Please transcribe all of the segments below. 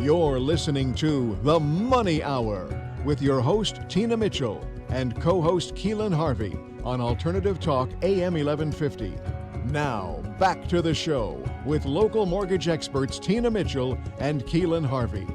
You're listening to The Money Hour with your host, Tina Mitchell, and co-host Keelan Harvey on Alternative Talk AM 1150. Now, back to the show with local mortgage experts Tina Mitchell and Keelan Harvey.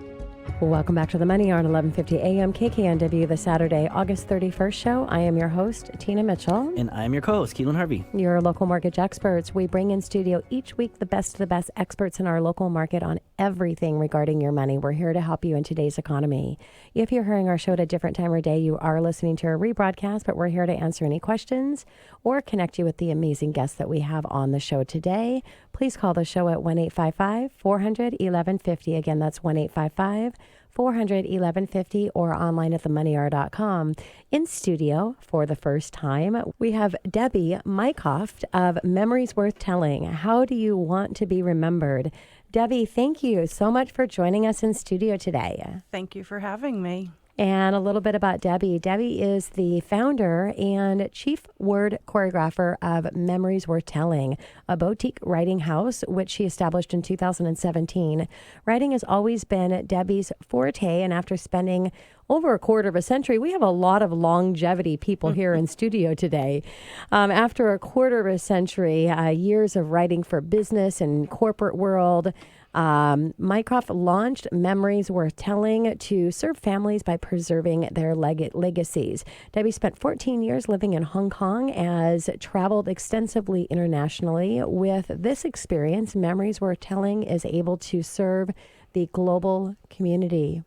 Welcome back to The Money Hour on 1150 AM KKNW, the Saturday, August 31st show. I am your host, Tina Mitchell. And I'm your co-host, Keelan Harvey. Your local mortgage experts. We bring in studio each week the best of the best experts in our local market on everything regarding your money. We're here to help you in today's economy. If you're hearing our show at a different time or day, you are listening to a rebroadcast, but we're here to answer any questions or connect you with the amazing guests that we have on the show today. Please call the show at 1-855-400-1150. Again, that's 1-855-400-1150 or online at themoneyhour.com. In studio for the first time, we have Debby Mycroft of Memories Worth Telling. How do you want to be remembered? Debby, thank you so much for joining us in studio today. Thank you for having me. And a little bit about Debby. Debby is the founder and chief word choreographer of Memories Worth Telling, a boutique writing house, which she established in 2017. Writing has always been Debby's forte, and after spending over a quarter of a century, we have a lot of longevity people here in studio today. After a quarter of a century, years of writing for business and corporate world, Mycroft launched Memories Worth Telling to serve families by preserving their legacies. Debby spent 14 years living in Hong Kong, has traveled extensively internationally. With this experience, Memories Worth Telling is able to serve the global community.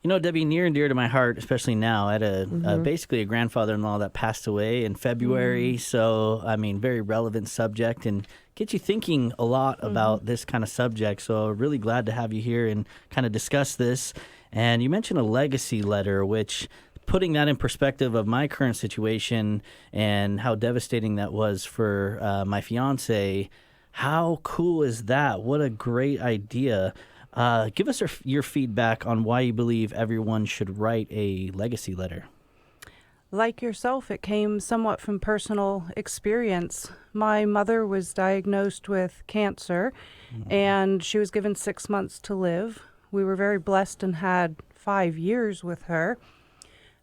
You know, Debby, near and dear to my heart, especially now, I had basically a grandfather-in-law that passed away in February. So, I mean, very relevant subject and get you thinking a lot about this kind of subject. So really glad to have you here and kind of discuss this. And you mentioned a legacy letter, which putting that in perspective of my current situation and how devastating that was for my fiance, how cool is that? What a great idea. Give us your feedback on why you believe everyone should write a legacy letter. Like yourself, it came somewhat from personal experience. My mother was diagnosed with cancer, and she was given 6 months to live. We were very blessed and had 5 years with her.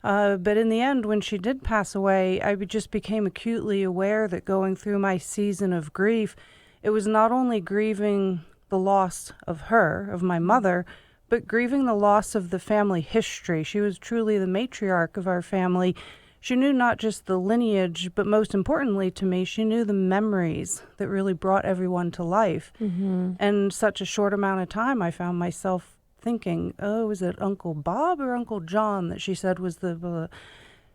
But in the end, when she did pass away, I just became acutely aware that going through my season of grief, it was not only grieving the loss of her, of my mother, but grieving the loss of the family history. She was truly the matriarch of our family. She knew not just the lineage, but most importantly to me, she knew the memories that really brought everyone to life. And such a short amount of time, I found myself thinking, oh, is it Uncle Bob or Uncle John that she said was the...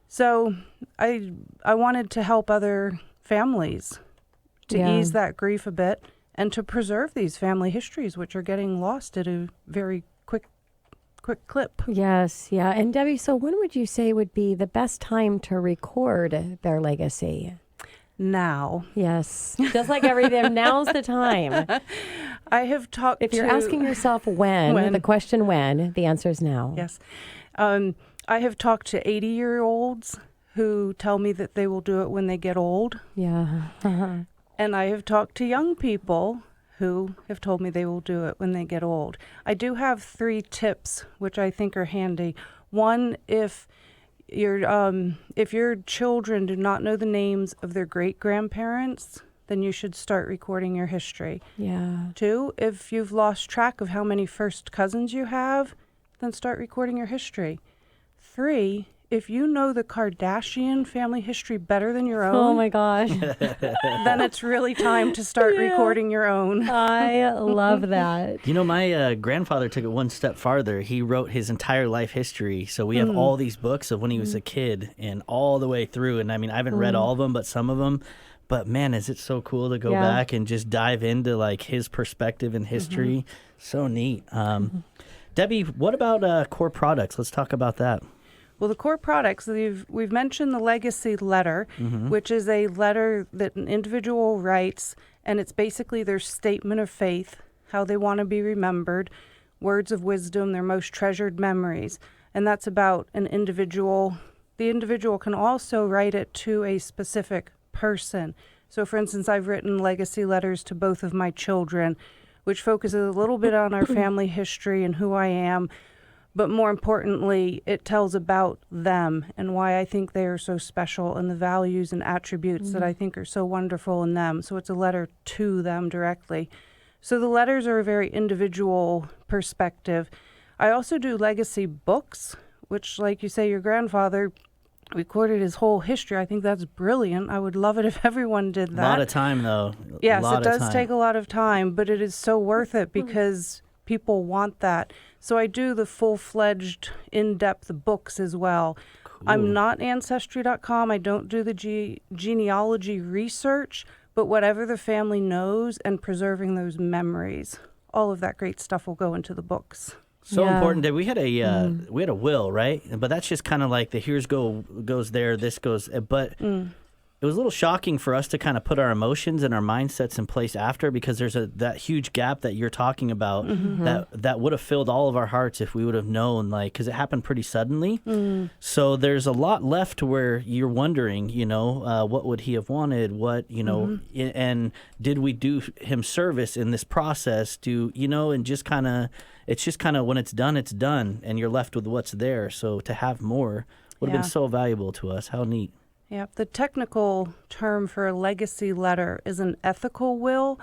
So I wanted to help other families to ease that grief a bit and to preserve these family histories, which are getting lost at a very quick clip. Yes, yeah. And Debby, so when would you say would be the best time to record their legacy? Now. Yes. Just like everything, now's the time. I have talked If you're asking yourself when, the question when, the answer is now. Yes. I have talked to 80-year-olds who tell me that they will do it when they get old. Yeah. And I have talked to young people who have told me they will do it when they get old. I do have 3 tips, which I think are handy. One, if your children do not know the names of their great-grandparents, then you should start recording your history. Yeah. 2, if you've lost track of how many first cousins you have, then start recording your history. 3, if you know the Kardashian family history better than your own, Oh my gosh. then it's really time to start recording your own. I love that. You know, my grandfather took it one step farther. He wrote his entire life history. So we have all these books of when he was a kid and all the way through. And I mean, I haven't read all of them, but some of them. But man, is it so cool to go back and just dive into like his perspective and history. So neat. Debby, what about core products? Let's talk about that. Well, the core products, we've mentioned the legacy letter, which is a letter that an individual writes, and it's basically their statement of faith, how they want to be remembered, words of wisdom, their most treasured memories. And that's about an individual. The individual can also write it to a specific person. So, for instance, I've written legacy letters to both of my children. which focuses a little bit on our family history and who I am. But more importantly, it tells about them and why I think they are so special and the values and attributes that I think are so wonderful in them. So it's a letter to them directly. So the letters are a very individual perspective. I also do legacy books, which, like you say, your grandfather recorded his whole history. I think that's brilliant. I would love it if everyone did that. A lot of time, though. Yes, it does take a lot of time, but it is so worth it because people want that. So I do the full-fledged, in-depth books as well. Cool. I'm not Ancestry.com. I don't do the genealogy research, but whatever the family knows and preserving those memories, all of that great stuff will go into the books. So important that we had a will, right? But that's just kind of like the goes there, this goes. But it was a little shocking for us to kind of put our emotions and our mindsets in place after, because there's that huge gap that you're talking about that would have filled all of our hearts if we would have known, like, because it happened pretty suddenly. So there's a lot left to where you're wondering, what would he have wanted? What, and did we do him service in this process? And just kind of, it's just kind of when it's done, and you're left with what's there. So to have more would have been so valuable to us. How neat. Yeah, the technical term for a legacy letter is an ethical will.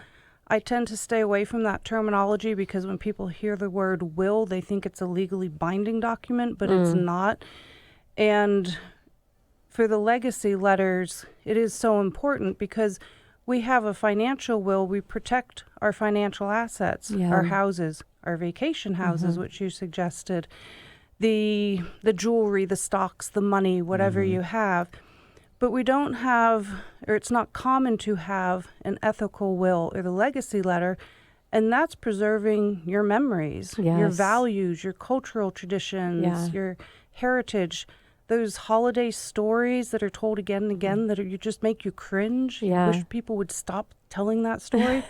I tend to stay away from that terminology because when people hear the word will, they think it's a legally binding document, but it's not. And for the legacy letters, it is so important because we have a financial will. We protect our financial assets, our houses, our vacation houses, which you suggested, the jewelry, the stocks, the money, whatever you have. But we don't have, or it's not common to have, an ethical will or the legacy letter, and that's preserving your memories, your values, your cultural traditions, your heritage, those holiday stories that are told again and again that you just make you cringe. Wish people would stop telling that story.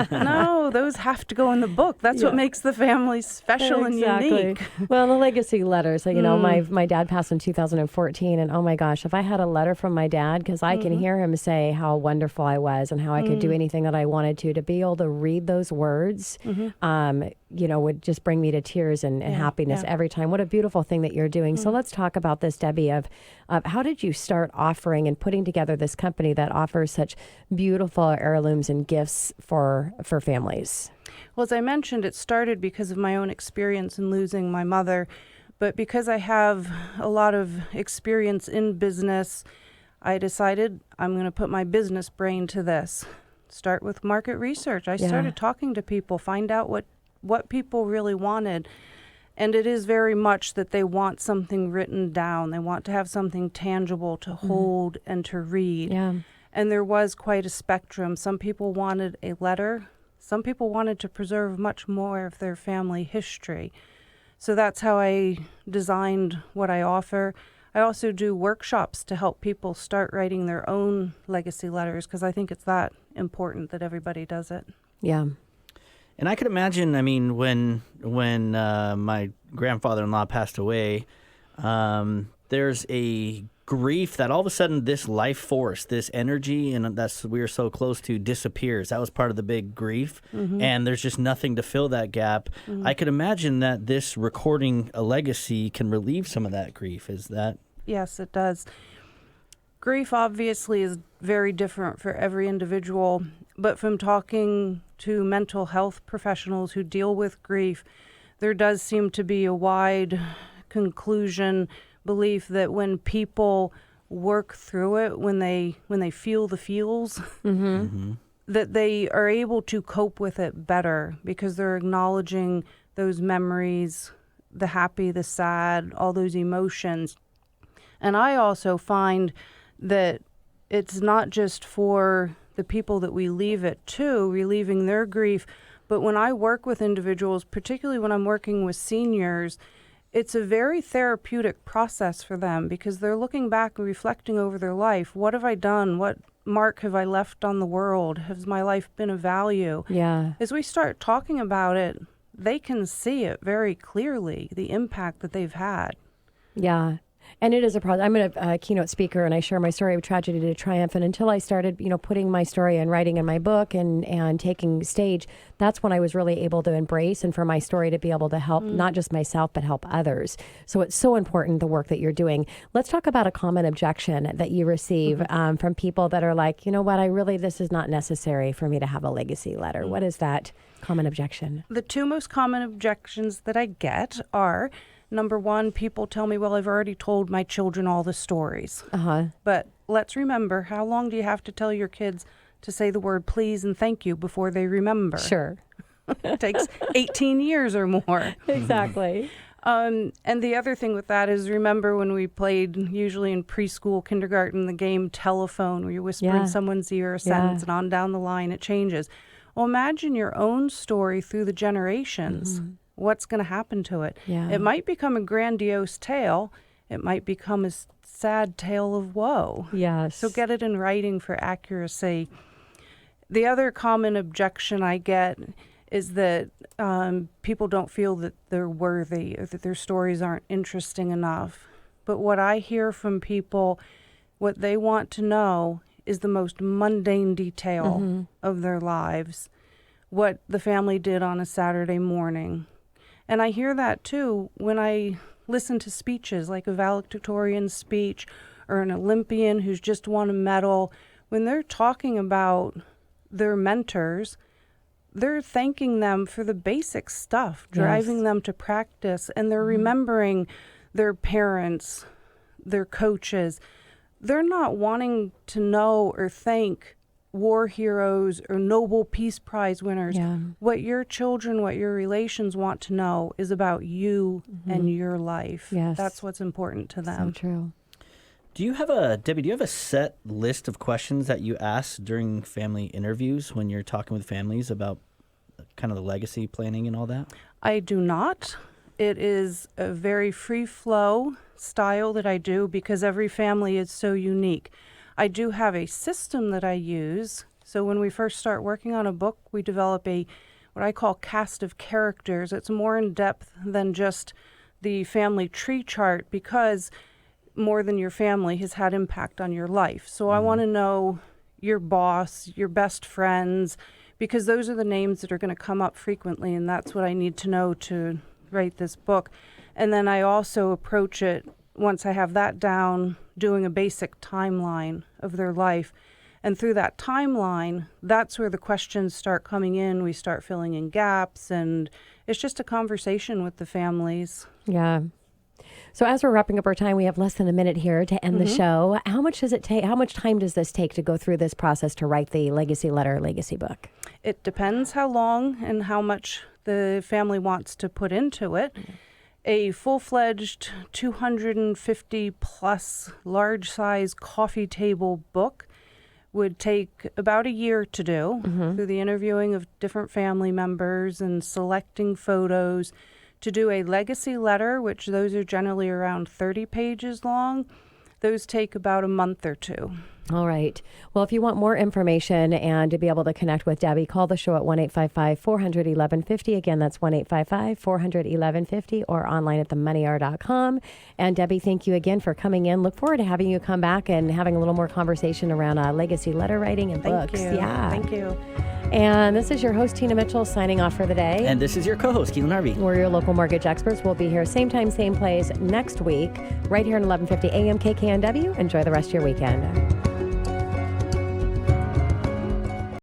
No, those have to go in the book. That's what makes the family special and unique. Well, the legacy letters, my dad passed in 2014, and oh my gosh, if I had a letter from my dad, because I can hear him say how wonderful I was and how I could do anything that I wanted to be able to read those words, would just bring me to tears and happiness every time. What a beautiful thing that you're doing. So let's talk about this, Debbie, of how did you start offering and putting together this company that offers such beautiful heirlooms and gifts for families? Well, as I mentioned, it started because of my own experience in losing my mother. But because I have a lot of experience in business, I decided I'm going to put my business brain to this. Start with market research. I started talking to people, find out what people really wanted. And it is very much that they want something written down. They want to have something tangible to hold and to read. And there was quite a spectrum. Some people wanted a letter. Some people wanted to preserve much more of their family history. So that's how I designed what I offer. I also do workshops to help people start writing their own legacy letters because I think it's that important that everybody does it. Yeah. And I could imagine, when my grandfather-in-law passed away, there's a grief that all of a sudden this life force, this energy, and that's we were so close to, disappears. That was part of the big grief, and there's just nothing to fill that gap. I could imagine that this recording a legacy can relieve some of that grief. Is that? Yes, it does. Grief obviously is very different for every individual, but from talking to mental health professionals who deal with grief, there does seem to be a wide belief that when people work through it, when they feel the feels, that they are able to cope with it better because they're acknowledging those memories, the happy, the sad, all those emotions. And I also find that it's not just for the people that we leave it to, relieving their grief, but when I work with individuals, particularly when I'm working with seniors, it's a very therapeutic process for them because they're looking back and reflecting over their life. What have I done? What mark have I left on the world? Has my life been of value? Yeah. As we start talking about it, they can see it very clearly, the impact that they've had. Yeah. And it is a process. I'm a keynote speaker, and I share my story of tragedy to triumph. And until I started, putting my story and writing in my book and taking stage, that's when I was really able to embrace and for my story to be able to help not just myself, but help others. So it's so important, the work that you're doing. Let's talk about a common objection that you receive from people that are like, you know what, this is not necessary for me to have a legacy letter. What is that common objection? The two most common objections that I get are, number one, people tell me, well, I've already told my children all the stories. But let's remember, how long do you have to tell your kids to say the word please and thank you before they remember? Sure. It takes 18 years or more. Exactly. And the other thing with that is, remember when we played, usually in preschool, kindergarten, the game telephone, where you whisper in someone's ear a sentence and on down the line it changes. Well, imagine your own story through the generations. What's going to happen to it? It might become a grandiose tale. It might become a sad tale of woe. Yes. So get it in writing for accuracy. The other common objection I get is that people don't feel that they're worthy or that their stories aren't interesting enough. But what I hear from people, what they want to know is the most mundane detail of their lives. What the family did on a Saturday morning. And I hear that too when I listen to speeches like a valedictorian speech or an Olympian who's just won a medal. When they're talking about their mentors, they're thanking them for the basic stuff, driving them to practice, and they're remembering their parents, their coaches. They're not wanting to know or thank war heroes or Nobel Peace Prize winners. What your children, what your relations want to know is about you and your life. That's what's important to them. So true. Debbie, do you have a set list of questions that you ask during family interviews when you're talking with families about kind of the legacy planning and all that? I do not. It is a very free flow style that I do because every family is so unique. I do have a system that I use. So when we first start working on a book, we develop what I call cast of characters. It's more in depth than just the family tree chart because more than your family has had impact on your life. So I want to know your boss, your best friends, because those are the names that are going to come up frequently, and that's what I need to know to write this book. And then I also approach it, once I have that down, doing a basic timeline of their life. And through that timeline, that's where the questions start coming in. We start filling in gaps, and it's just a conversation with the families. Yeah. So as we're wrapping up our time, we have less than a minute here to end the show. How much does it take? How much time does this take to go through this process to write the legacy letter, legacy book? It depends how long and how much the family wants to put into it. A full-fledged 250-plus large-size coffee table book would take about a year to do through the interviewing of different family members and selecting photos. To do a legacy letter, which those are generally around 30 pages long, those take about a month or two. All right. Well, if you want more information and to be able to connect with Debbie, call the show at 1-855-400-1150. Again, that's 1-855-400-1150 or online at themoneyhour.com. And Debbie, thank you again for coming in. Look forward to having you come back and having a little more conversation around legacy letter writing and books. Thank you. Yeah. Thank you. And this is your host, Tina Mitchell, signing off for the day. And this is your co-host, Keelan Harvey. We're your local mortgage experts. We'll be here same time, same place next week, right here at 1150 AM KKNW. Enjoy the rest of your weekend.